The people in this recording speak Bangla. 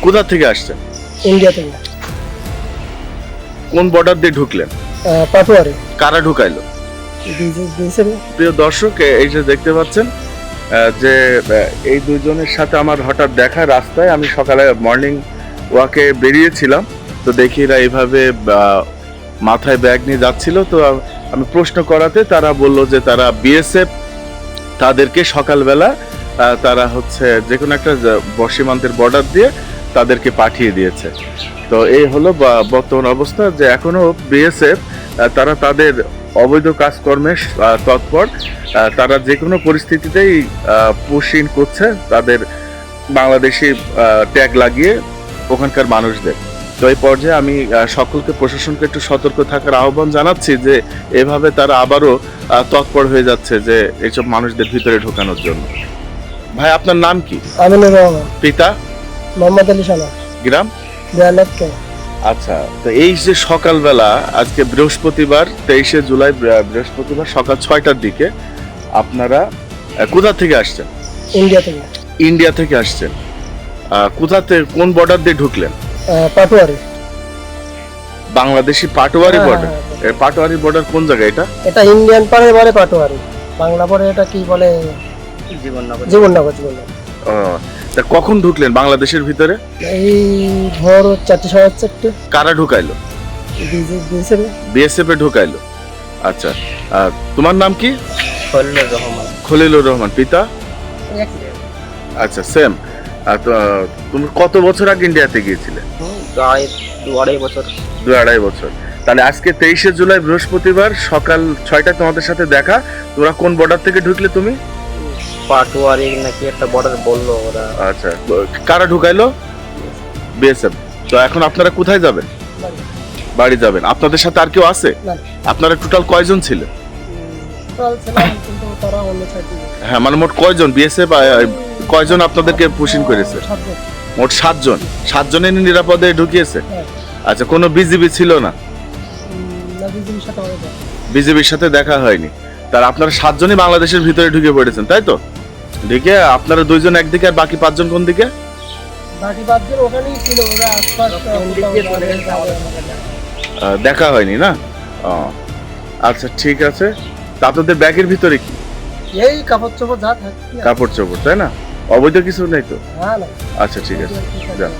কোথা থেকে আসছেন? ইন্ডিয়া থেকে। কোন বর্ডার দিয়ে ঢুকলেন? পাটোয়ারি। কারা ঢুকাইলো? প্রিয় দর্শক, এই যে দেখতে পাচ্ছেন যে এই দুজনের সাথে আমার হঠাৎ দেখা রাস্তায়। আমি সকালে মর্নিং ওয়াকে বেরিয়েছিলাম, তো দেখি এরা এইভাবে মাথায় ব্যাগ নিয়ে যাচ্ছিল। তো আমি প্রশ্ন করাতে তারা বলল যে তারা বিএসএফ তাদেরকে সকালবেলা তারা হচ্ছে যে কোনো একটা সীমান্তের বর্ডার দিয়ে তাদেরকে পাঠিয়ে দিয়েছে। তো এই হলো বর্তমান অবস্থা, যে এখনো বিএসএফ তারা তাদের অবৈধ কাজকর্মে তৎপর। তারা যে কোনো পরিস্থিতিতেই পুশিং করছে তাদের বাংলাদেশি ট্যাগ লাগিয়ে ওখানকার মানুষদের। তো এই পর্যায়ে আমি সকলকে, প্রশাসনকে একটু সতর্ক থাকার আহ্বান জানাচ্ছি যে এভাবে তারা আবারও তৎপর হয়ে যাচ্ছে যে এইসব মানুষদের ভিতরে ঢোকানোর জন্য। ভাই, আপনার নাম কি? আমিনুর রহমান। পিতা? মোহাম্মদ আলী সানা। গ্রাম? দেয়ালতকে। আচ্ছা, তো এই যে সকালবেলা আজকে বৃহস্পতিবার 23শে জুলাই বৃহস্পতিবার সকাল 6টার দিকে আপনারা কোথা থেকে আসছেন? ইন্ডিয়া থেকে। ইন্ডিয়া থেকে আসছেন। কোথাতে, কোন বর্ডার দিয়ে ঢুকলেন? পাটোয়ারি। বাংলাদেশি পাটোয়ারি বর্ডার? পাটোয়ারি বর্ডার কোন জায়গায় এটা? এটা ইন্ডিয়ান পারে বলে পাটোয়ারি, বাংলা পরে এটা কি বলে? জীবননগর। জীবননগর। তা কখন ঢুকলেন বাংলাদেশের ভিতরে? এই ভোর 4:30। কারা ঢুকাইলো? বিএসএফ এ ঢুকাইলো। আচ্ছা, তোমার নাম কি? খলিলুর রহমান। খলিলুর রহমান। পিতা? আচ্ছা, সেম। তুমি কত বছর আগে ইন্ডিয়াতে গিয়েছিলে? 2.5 বছর। 2.5 বছর। তাহলে আজকে 23শে জুলাই বৃহস্পতিবার সকাল 6টায় তোমাদের সাথে দেখা। তোমরা কোন বর্ডার থেকে ঢুকলে তুমি? পাটোয়ারি নাকি একটা বর্ডার বললো ওরা। আচ্ছা, কারা ঢুকাইলো? বিএসএফ। তো এখন আপনারা কোথায় যাবেন? বাড়ি যাবেন। আপনাদের সাথে আর কেউ আছে? আপনারা টোটাল কয়জন ছিলেন? হ্যাঁ, মানে মোট কয়জন? বিএসএফ কয়জন আপনাদেরকে পুশিং করেছে? মোট 7 জন। 7 জনের নিরাপদে ঢুকিয়েছে। আচ্ছা, কোনো বিজিবি ছিল না? বিজিবির সাথে দেখা হয়নি। তার আপনারা 7 জনই বাংলাদেশের ভিতরে ঢুকে পড়েছেন, তাই তো? ঢুকে আপনারা 2 জন একদিকে আর বাকি 5 জন কোন দিকে? বাকি 5 জন ওখানেই ছিল, ওরা আশপাশ দেখা হয়নি না? আচ্ছা, ঠিক আছে। তা আপনাদের ব্যাগের ভিতরে কি? এই কাপড় চোপড় যা থাকে। কাপড় চোপড়, তাই না? অবৈধ কিছু নেই তো? না। আচ্ছা, ঠিক আছে, যান।